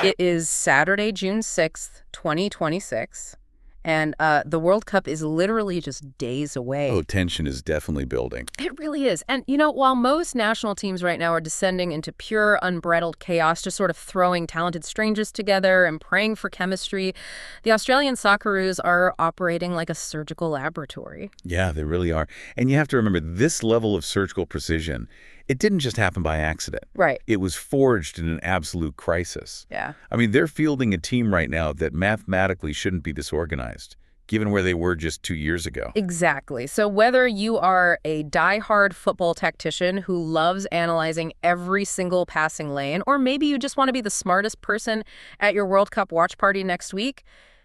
It is Saturday, June 6th, 2026, and the World Cup is literally just days away. Oh, tension is definitely building. It really is. And, while most national teams right now are descending into pure, unbridled chaos, just sort of throwing talented strangers together and praying for chemistry, the Australian Socceroos are operating like a surgical laboratory. Yeah, they really are. And you have to remember, this level of surgical precision, it didn't just happen by accident. Right. It was forged in an absolute crisis. Yeah. I mean, they're fielding a team right now that mathematically shouldn't be disorganized, given where they were just 2 years ago. Exactly. So whether you are a die-hard football tactician who loves analyzing every single passing lane, or maybe you just want to be the smartest person at your World Cup watch party next week,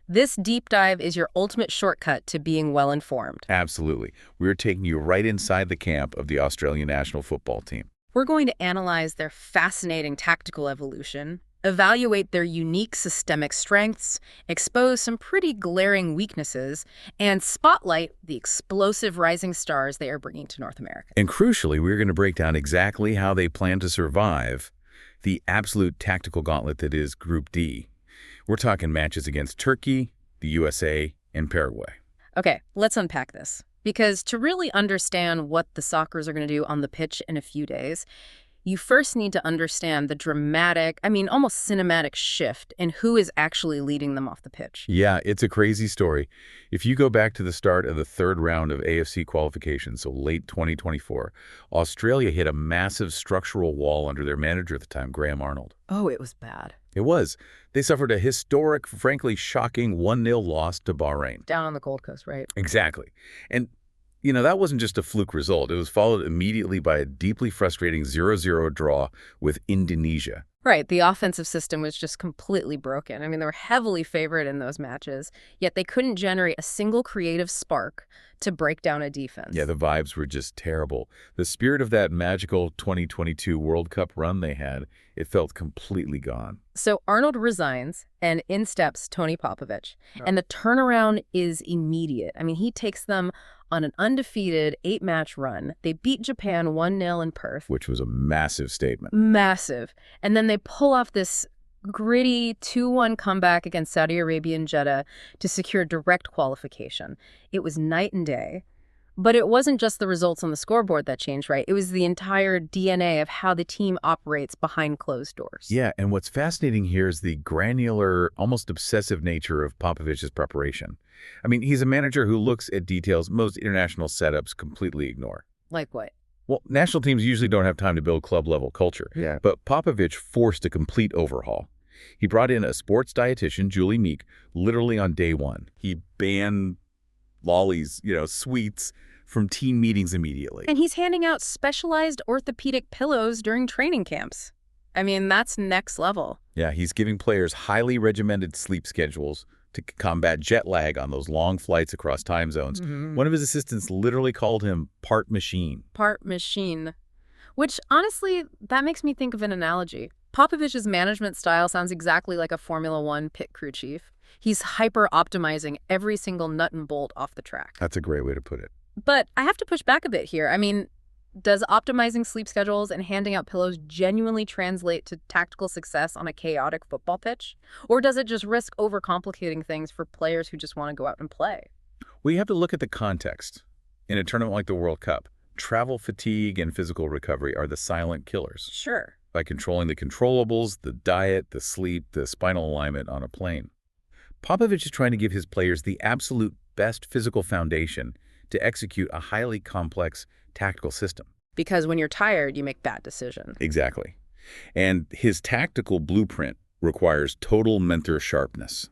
this deep dive is your ultimate shortcut to being well-informed. Absolutely. We're taking you right inside the camp of the Australian national football team. We're going to analyze their fascinating tactical evolution, evaluate their unique systemic strengths, expose some pretty glaring weaknesses, and spotlight the explosive rising stars they are bringing to North America. And crucially, we're going to break down exactly how they plan to survive the absolute tactical gauntlet that is Group D. We're talking matches against Turkey, the USA, and Paraguay. Okay, let's unpack this. Because to really understand what the Soccers are going to do on the pitch in a few days, you first need to understand the dramatic, almost cinematic shift in who is actually leading them off the pitch. Yeah, it's a crazy story. If you go back to the start of the third round of AFC qualification, so late 2024, Australia hit a massive structural wall under their manager at the time, Graham Arnold. Oh, it was bad. It was. They suffered a historic, frankly shocking 1-0 loss to Bahrain. Down on the Gold Coast, right? Exactly. And that wasn't just a fluke result. It was followed immediately by a deeply frustrating 0-0 draw with Indonesia. Right. The offensive system was just completely broken. They were heavily favored in those matches, yet they couldn't generate a single creative spark to break down a defense. Yeah, the vibes were just terrible. The spirit of that magical 2022 World Cup run they had, it felt completely gone. So Arnold resigns, and in steps Tony Popovich. Oh. And the turnaround is immediate. He takes them on an undefeated 8-match run. They beat Japan 1-0 in Perth. Which was a massive statement. Massive. And then they pull off this gritty 2-1 comeback against Saudi Arabia and Jeddah to secure direct qualification. It was night and day. But it wasn't just the results on the scoreboard that changed, right? It was the entire DNA of how the team operates behind closed doors. Yeah, and what's fascinating here is the granular, almost obsessive nature of Popovich's preparation. He's a manager who looks at details most international setups completely ignore. Like what? Well, national teams usually don't have time to build club-level culture. Yeah. But Popovich forced a complete overhaul. He brought in a sports dietitian, Julie Meek, literally on day one. He banned lollies, sweets, from team meetings immediately. And he's handing out specialized orthopedic pillows during training camps. That's next level. Yeah, he's giving players highly regimented sleep schedules to combat jet lag on those long flights across time zones. Mm-hmm. One of his assistants literally called him part machine. Part machine. Which, honestly, that makes me think of an analogy. Popovich's management style sounds exactly like a Formula One pit crew chief. He's hyper-optimizing every single nut and bolt off the track. That's a great way to put it. But I have to push back a bit here. Does optimizing sleep schedules and handing out pillows genuinely translate to tactical success on a chaotic football pitch? Or does it just risk overcomplicating things for players who just want to go out and play? We have to look at the context. In a tournament like the World Cup, travel fatigue and physical recovery are the silent killers. Sure. By controlling the controllables, the diet, the sleep, the spinal alignment on a plane. Popovich is trying to give his players the absolute best physical foundation to execute a highly complex tactical system. Because when you're tired, you make bad decisions. Exactly. And his tactical blueprint requires total mental sharpness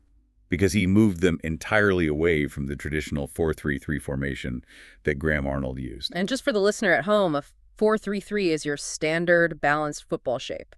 because he moved them entirely away from the traditional 4-3-3 formation that Graham Arnold used. And just for the listener at home, a 4-3-3 is your standard balanced football shape.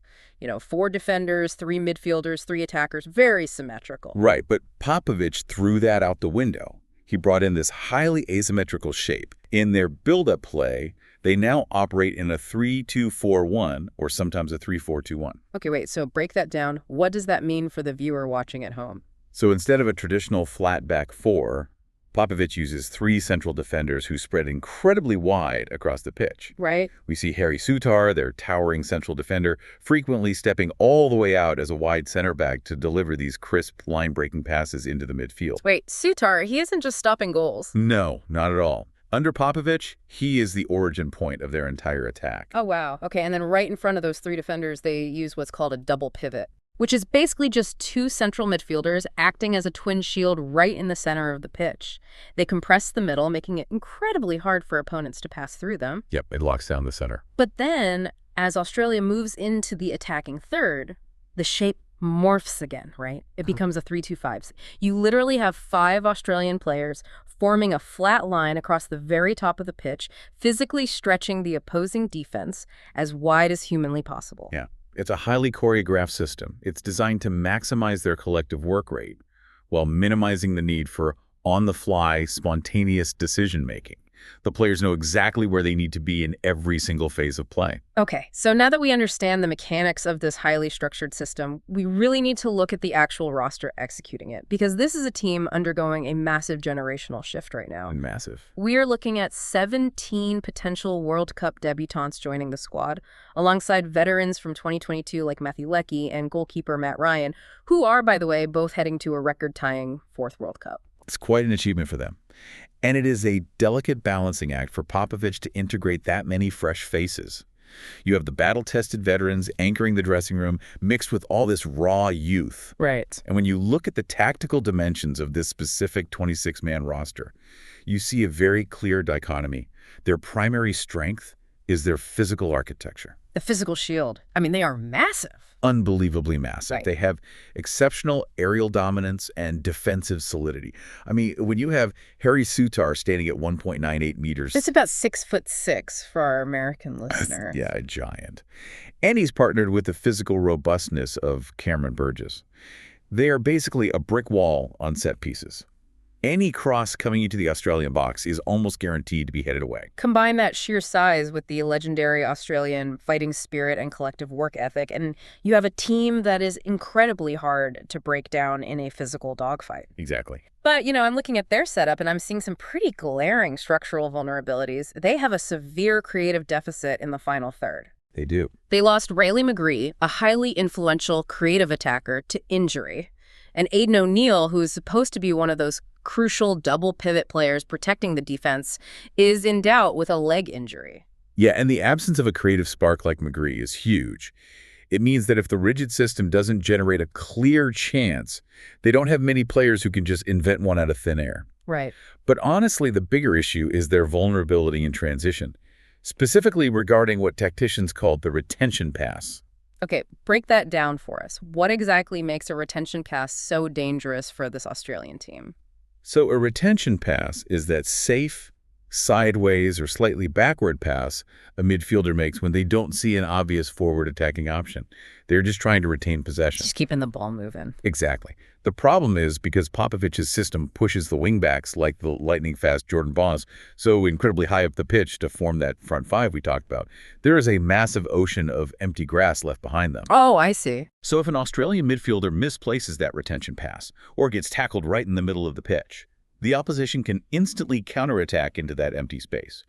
4 defenders, 3 midfielders, 3 attackers, very symmetrical. Right, but Popovich threw that out the window. He brought in this highly asymmetrical shape. In their build-up play, they now operate in a 3-2-4-1 or sometimes a 3-4-2-1. Okay, wait, so break that down. What does that mean for the viewer watching at home? So instead of a traditional flat back 4, Popovich uses 3 central defenders who spread incredibly wide across the pitch. Right. We see Harry Sutar, their towering central defender, frequently stepping all the way out as a wide center back to deliver these crisp, line-breaking passes into the midfield. Wait, Sutar, he isn't just stopping goals. No, not at all. Under Popovich, he is the origin point of their entire attack. Oh, wow. Okay, and then right in front of those 3 defenders, they use what's called a double pivot, which is basically just 2 central midfielders acting as a twin shield right in the center of the pitch. They compress the middle, making it incredibly hard for opponents to pass through them. Yep, it locks down the center. But then, as Australia moves into the attacking third, the shape morphs again, right? It becomes a 3-2-5. You literally have 5 Australian players forming a flat line across the very top of the pitch, physically stretching the opposing defense as wide as humanly possible. Yeah. It's a highly choreographed system. It's designed to maximize their collective work rate while minimizing the need for on-the-fly, spontaneous decision-making. The players know exactly where they need to be in every single phase of play. Okay, so now that we understand the mechanics of this highly structured system, we really need to look at the actual roster executing it, because this is a team undergoing a massive generational shift right now. Massive. We are looking at 17 potential World Cup debutants joining the squad, alongside veterans from 2022 like Matthew Leckie and goalkeeper Matt Ryan, who are, by the way, both heading to a record-tying 4th World Cup. It's quite an achievement for them. And it is a delicate balancing act for Popovich to integrate that many fresh faces. You have the battle-tested veterans anchoring the dressing room mixed with all this raw youth. Right. And when you look at the tactical dimensions of this specific 26-man roster, you see a very clear dichotomy. Their primary strength is their physical architecture. The physical shield. I mean, they are massive. Unbelievably massive. Right. They have exceptional aerial dominance and defensive solidity. I mean, when you have Harry Sutar standing at 1.98 meters. It's about 6'6" for our American listener. Yeah, a giant. And he's partnered with the physical robustness of Cameron Burgess. They are basically a brick wall on set pieces. Any cross coming into the Australian box is almost guaranteed to be headed away. Combine that sheer size with the legendary Australian fighting spirit and collective work ethic, and you have a team that is incredibly hard to break down in a physical dogfight. Exactly. But, I'm looking at their setup, and I'm seeing some pretty glaring structural vulnerabilities. They have a severe creative deficit in the final third. They do. They lost Rayleigh McGree, a highly influential creative attacker, to injury. And Aidan O'Neill, who is supposed to be one of those crucial double pivot players protecting the defense, is in doubt with a leg injury. Yeah, and the absence of a creative spark like McGree is huge. It means that if the rigid system doesn't generate a clear chance, they don't have many players who can just invent one out of thin air. Right. But honestly, the bigger issue is their vulnerability in transition, specifically regarding what tacticians call the retention pass. Okay, break that down for us. What exactly makes a retention pass so dangerous for this Australian team? So a retention pass is that safe, sideways, or slightly backward pass a midfielder makes when they don't see an obvious forward attacking option. They're just trying to retain possession. Just keeping the ball moving. Exactly. The problem is because Popovich's system pushes the wingbacks like the lightning-fast Jordan Boss so incredibly high up the pitch to form that front 5 we talked about, there is a massive ocean of empty grass left behind them. Oh, I see. So if an Australian midfielder misplaces that retention pass or gets tackled right in the middle of the pitch, the opposition can instantly counterattack into that empty space.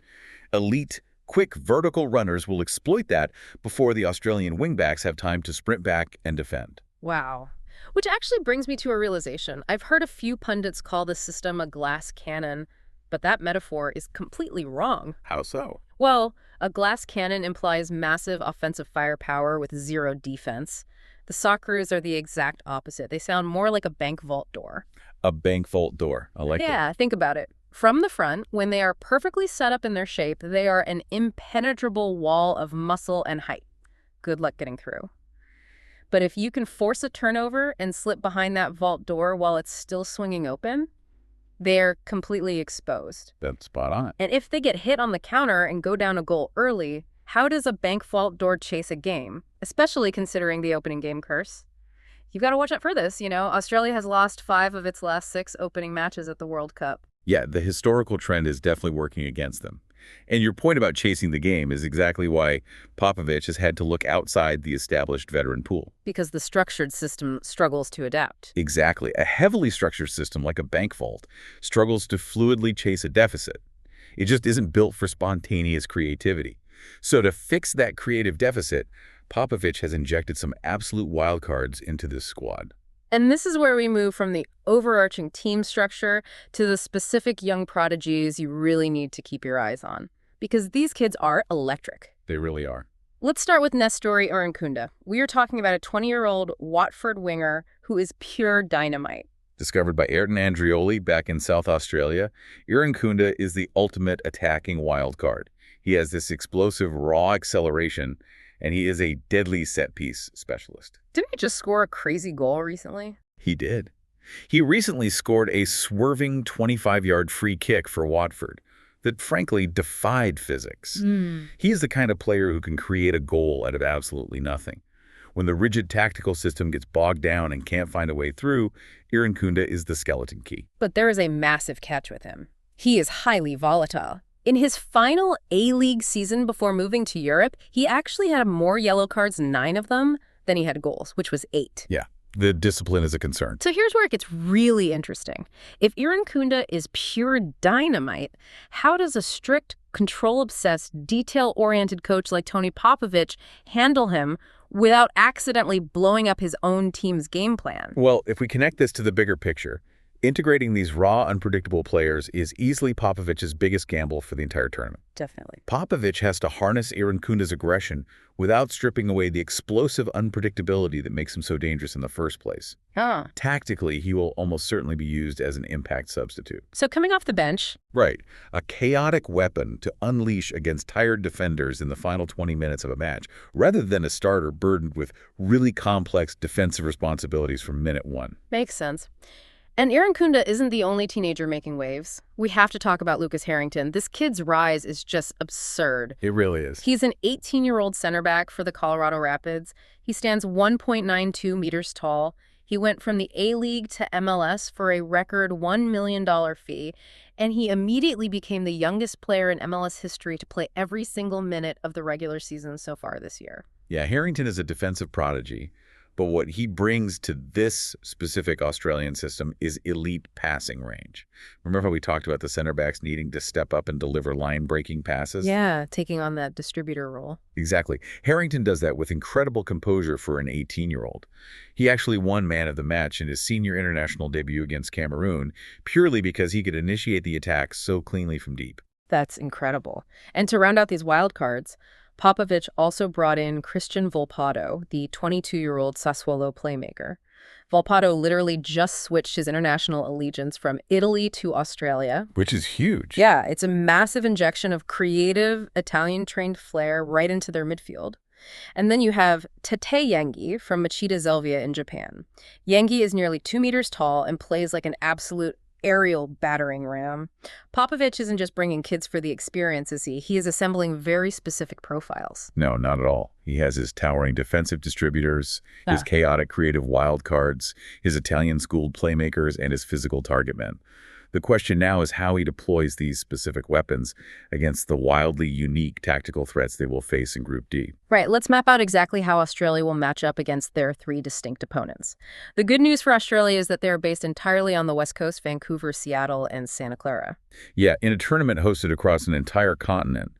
Elite, quick vertical runners will exploit that before the Australian wingbacks have time to sprint back and defend. Wow. Which actually brings me to a realization. I've heard a few pundits call this system a glass cannon, but that metaphor is completely wrong. How so? Well, a glass cannon implies massive offensive firepower with zero defense. The Socceroos are the exact opposite. They sound more like a bank vault door. A bank vault door. I like that. Yeah, think about it. From the front, when they are perfectly set up in their shape, they are an impenetrable wall of muscle and height. Good luck getting through. But if you can force a turnover and slip behind that vault door while it's still swinging open, they're completely exposed. That's spot on. And if they get hit on the counter and go down a goal early, how does a bank vault door chase a game, especially considering the opening game curse? You've got to watch out for this. Australia has lost 5 of its last 6 opening matches at the World Cup. Yeah, the historical trend is definitely working against them. And your point about chasing the game is exactly why Popovich has had to look outside the established veteran pool. Because the structured system struggles to adapt. Exactly. A heavily structured system like a bank vault struggles to fluidly chase a deficit. It just isn't built for spontaneous creativity. So to fix that creative deficit, Popovich has injected some absolute wildcards into this squad. And this is where we move from the overarching team structure to the specific young prodigies you really need to keep your eyes on. Because these kids are electric. They really are. Let's start with Nestori Irankunda. We are talking about a 20-year-old Watford winger who is pure dynamite. Discovered by Ayrton Andrioli back in South Australia, Irankunda is the ultimate attacking wildcard. He has this explosive raw acceleration, and he is a deadly set-piece specialist. Didn't he just score a crazy goal recently? He did. He recently scored a swerving 25-yard free kick for Watford that frankly defied physics. He is the kind of player who can create a goal out of absolutely nothing. When the rigid tactical system gets bogged down and can't find a way through, Irankunda is the skeleton key. But there is a massive catch with him. He is highly volatile. In his final A-League season before moving to Europe, he actually had more yellow cards, 9 of them, than he had goals, which was 8. Yeah, the discipline is a concern. So here's where it gets really interesting. If Irankunda is pure dynamite, how does a strict, control-obsessed, detail-oriented coach like Tony Popovich handle him without accidentally blowing up his own team's game plan? Well, if we connect this to the bigger picture, integrating these raw, unpredictable players is easily Popovich's biggest gamble for the entire tournament. Definitely. Popovich has to harness Irankunda's aggression without stripping away the explosive unpredictability that makes him so dangerous in the first place. Tactically, he will almost certainly be used as an impact substitute. So coming off the bench. Right. A chaotic weapon to unleash against tired defenders in the final 20 minutes of a match, rather than a starter burdened with really complex defensive responsibilities from minute 1. Makes sense. And Irankunda isn't the only teenager making waves. We have to talk about Lucas Harrington. This kid's rise is just absurd. It really is. He's an 18-year-old center back for the Colorado Rapids. He stands 1.92 meters tall. He went from the A-League to MLS for a record $1 million fee, and he immediately became the youngest player in MLS history to play every single minute of the regular season so far this year. Yeah, Harrington is a defensive prodigy. But what he brings to this specific Australian system is elite passing range. Remember how we talked about the center backs needing to step up and deliver line-breaking passes? Yeah, taking on that distributor role. Exactly. Harrington does that with incredible composure for an 18-year-old. He actually won man of the match in his senior international debut against Cameroon purely because he could initiate the attack so cleanly from deep. That's incredible. And to round out these wild cards, Popovich also brought in Christian Volpato, the 22-year-old Sassuolo playmaker. Volpato literally just switched his international allegiance from Italy to Australia. Which is huge. Yeah, it's a massive injection of creative, Italian-trained flair right into their midfield. And then you have Tate Yengi from Machida Zelvia in Japan. Yengi is nearly 2 meters tall and plays like an absolute aerial battering ram. Popovich isn't just bringing kids for the experience, is he? He is assembling very specific profiles. No, not at all. He has his towering defensive distributors, his chaotic creative wild cards, his Italian-schooled playmakers, and his physical target men. The question now is how he deploys these specific weapons against the wildly unique tactical threats they will face in Group D. Right, let's map out exactly how Australia will match up against their 3 distinct opponents. The good news for Australia is that they are based entirely on the West Coast, Vancouver, Seattle, and Santa Clara. Yeah, in a tournament hosted across an entire continent,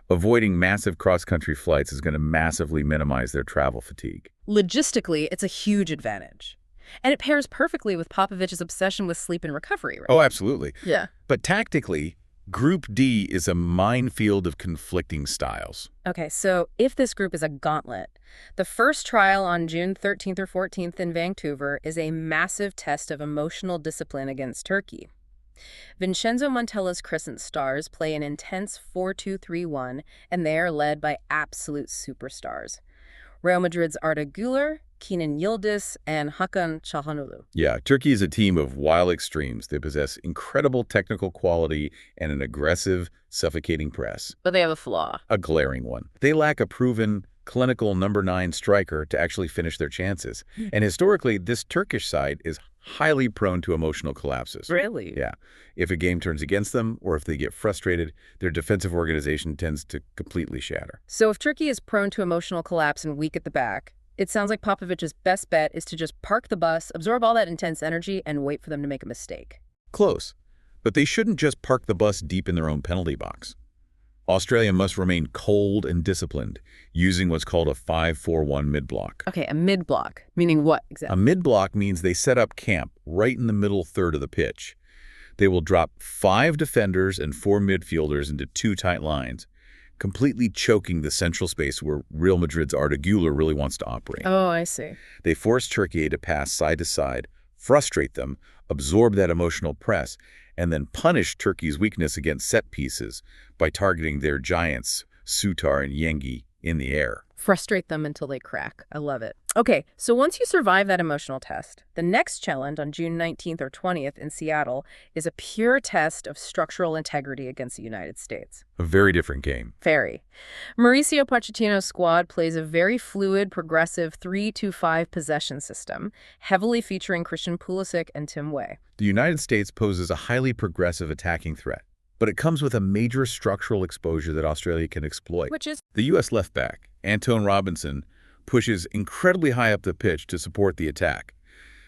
avoiding massive cross-country flights is going to massively minimize their travel fatigue. Logistically, it's a huge advantage. And it pairs perfectly with Popovich's obsession with sleep and recovery, right? Oh, absolutely. Yeah. But tactically, Group D is a minefield of conflicting styles. Okay, so if this group is a gauntlet, the first trial on June 13th or 14th in Vancouver is a massive test of emotional discipline against Turkey. Vincenzo Montella's Crescent Stars play an intense 4-2-3-1, and they are led by absolute superstars. Real Madrid's Arda Güler, Kenan Yildiz, and Hakan Çalhanoğlu. Yeah, Turkey is a team of wild extremes. They possess incredible technical quality and an aggressive, suffocating press. But they have a flaw. A glaring one. They lack a proven, clinical number 9 striker to actually finish their chances. And historically, this Turkish side is highly prone to emotional collapses. Really? Yeah. If a game turns against them or if they get frustrated, their defensive organization tends to completely shatter. So if Turkey is prone to emotional collapse and weak at the back, it sounds like Popovic's best bet is to just park the bus, absorb all that intense energy, and wait for them to make a mistake. Close. But they shouldn't just park the bus deep in their own penalty box. Australia must remain cold and disciplined, using what's called a 5-4-1 mid-block. Okay, a mid-block, meaning what exactly? A mid-block means they set up camp right in the middle third of the pitch. They will drop 5 defenders and 4 midfielders into 2 tight lines, completely choking the central space where Real Madrid's Arda Güler really wants to operate. Oh, I see. They force Turkey to pass side to side, frustrate them, absorb that emotional press, and then punish Turkey's weakness against set pieces by targeting their giants, Sutar and Yengi, in the air. Frustrate them until they crack. I love it. Okay, so once you survive that emotional test, the next challenge on June 19th or 20th in Seattle is a pure test of structural integrity against the United States. A very different game. Very. Mauricio Pochettino's squad plays a very fluid, progressive 3-5 possession system, heavily featuring Christian Pulisic and Tim Weah. The United States poses a highly progressive attacking threat, but it comes with a major structural exposure that Australia can exploit. Which is? The U.S. left back, Antonee Robinson, pushes incredibly high up the pitch to support the attack.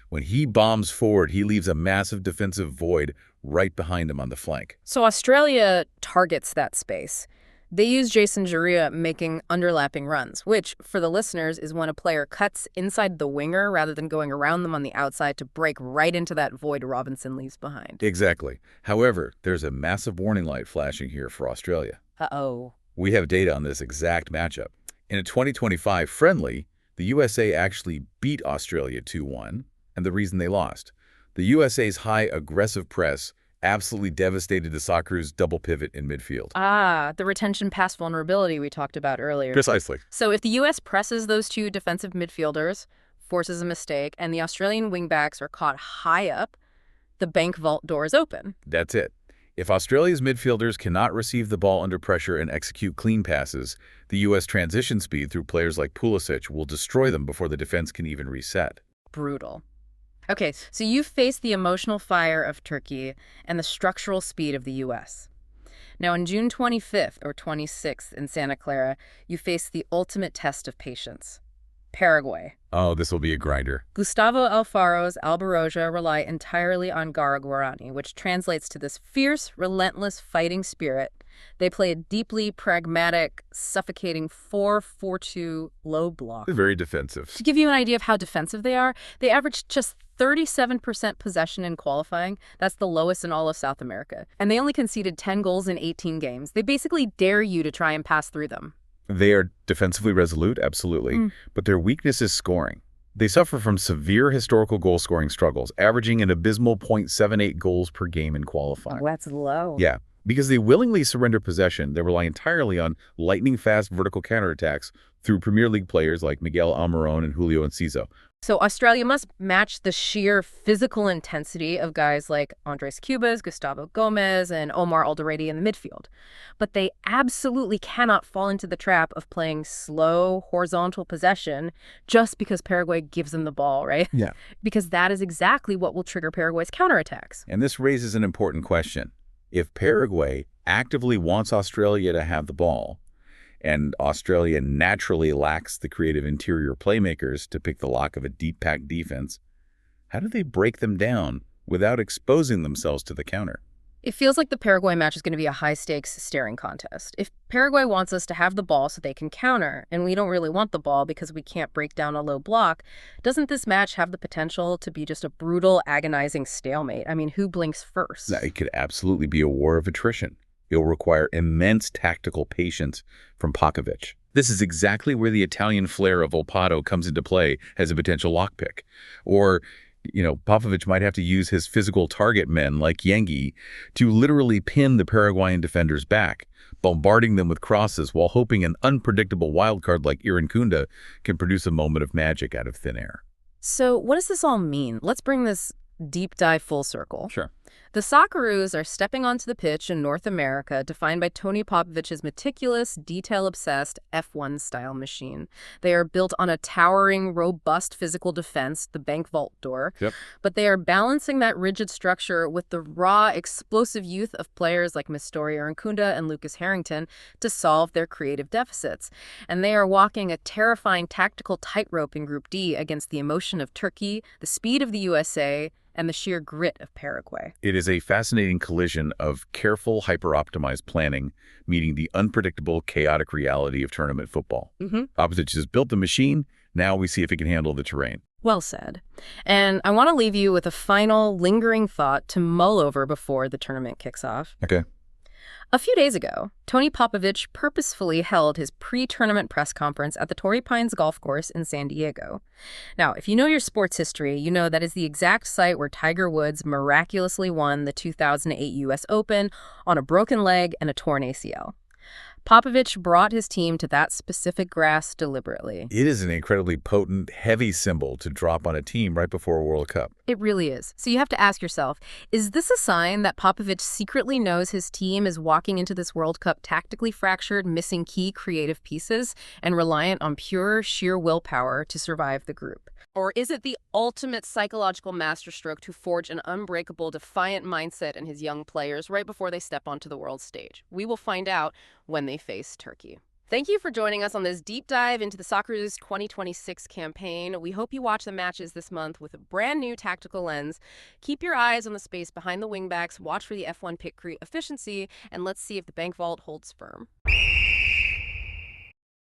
When he bombs forward, he leaves a massive defensive void right behind him on the flank. So Australia targets that space. They use Jason Giroud making underlapping runs, which, for the listeners, is when a player cuts inside the winger rather than going around them on the outside to break right into that void Robinson leaves behind. Exactly. However, there's a massive warning light flashing here for Australia. Uh-oh. We have data on this exact matchup. In a 2025 friendly, the USA actually beat Australia 2-1, and the reason they lost. The USA's high aggressive press absolutely devastated the Socceroos' double pivot in midfield. Ah, the retention pass vulnerability we talked about earlier. Precisely. So if the U.S. presses those 2 defensive midfielders, forces a mistake, and the Australian wingbacks are caught high up, the bank vault door is open. That's it. If Australia's midfielders cannot receive the ball under pressure and execute clean passes, the U.S. transition speed through players like Pulisic will destroy them before the defense can even reset. Brutal. Okay, so you face the emotional fire of Turkey and the structural speed of the U.S. Now, on June 25th or 26th in Santa Clara, you face the ultimate test of patience. Paraguay. Oh, this will be a grinder. Gustavo Alfaro's Albaroja rely entirely on Gara Guarani, which translates to this fierce, relentless fighting spirit. They play a deeply pragmatic, suffocating 4-4-2 low block. Very defensive. To give you an idea of how defensive they are, they averaged just 37% possession in qualifying. That's the lowest in all of South America. And they only conceded 10 goals in 18 games. They basically dare you to try and pass through them. They are defensively resolute, absolutely, but their weakness is scoring. They suffer from severe historical goal-scoring struggles, averaging an abysmal .78 goals per game in qualifying. Oh, that's low. Yeah, because they willingly surrender possession, they rely entirely on lightning-fast vertical counterattacks through Premier League players like Miguel Almiron and Julio Enciso. So Australia must match the sheer physical intensity of guys like Andres Cubas, Gustavo Gomez, and Omar Alderete in the midfield. But they absolutely cannot fall into the trap of playing slow, horizontal possession just because Paraguay gives them the ball, right? Yeah. Because that is exactly what will trigger Paraguay's counterattacks. And this raises an important question. If Paraguay actively wants Australia to have the ball, and Australia naturally lacks the creative interior playmakers to pick the lock of a deep-packed defense, how do they break them down without exposing themselves to the counter? It feels like the Paraguay match is going to be a high-stakes staring contest. If Paraguay wants us to have the ball so they can counter, and we don't really want the ball because we can't break down a low block, doesn't this match have the potential to be just a brutal, agonizing stalemate? I mean, who blinks first? It could absolutely be a war of attrition. It'll require immense tactical patience from Popovich. This is exactly where the Italian flair of Volpato comes into play as a potential lockpick. Or, Popovich might have to use his physical target men like Yengi to literally pin the Paraguayan defenders back, bombarding them with crosses while hoping an unpredictable wildcard like Irankunda can produce a moment of magic out of thin air. So what does this all mean? Let's bring this deep dive full circle. Sure. The Socceroos are stepping onto the pitch in North America, defined by Tony Popovich's meticulous, detail-obsessed F1-style machine. They are built on a towering, robust physical defense, the bank vault door, Yep. but they are balancing that rigid structure with the raw, explosive youth of players like Mistori Nkunda and Lucas Harrington to solve their creative deficits. And they are walking a terrifying tactical tightrope in Group D against the emotion of Turkey, the speed of the USA, and the sheer grit of Paraguay. It is a fascinating collision of careful, hyper-optimized planning meeting the unpredictable, chaotic reality of tournament football. Popovich has built the machine. Now we see if it can handle the terrain. Well said. And I want to leave you with a final, lingering thought to mull over before the tournament kicks off. Okay. A few days ago, Tony Popovich purposefully held his pre-tournament press conference at the Torrey Pines Golf Course in San Diego. Now, if you know your sports history, you know that is the exact site where Tiger Woods miraculously won the 2008 U.S. Open on a broken leg and a torn ACL. Popovich brought his team to that specific grass deliberately. It is an incredibly potent, heavy symbol to drop on a team right before a World Cup. It really is. So you have to ask yourself, is this a sign that Popovich secretly knows his team is walking into this World Cup tactically fractured, missing key creative pieces, and reliant on pure, sheer willpower to survive the group? Or is it the ultimate psychological masterstroke to forge an unbreakable, defiant mindset in his young players right before they step onto the world stage? We will find out when they face Turkey. Thank you for joining us on this deep dive into the Socceroos 2026 campaign. We hope you watch the matches this month with a brand new tactical lens. Keep your eyes on the space behind the wingbacks, watch for the F1 pit crew efficiency, and let's see if the bank vault holds firm.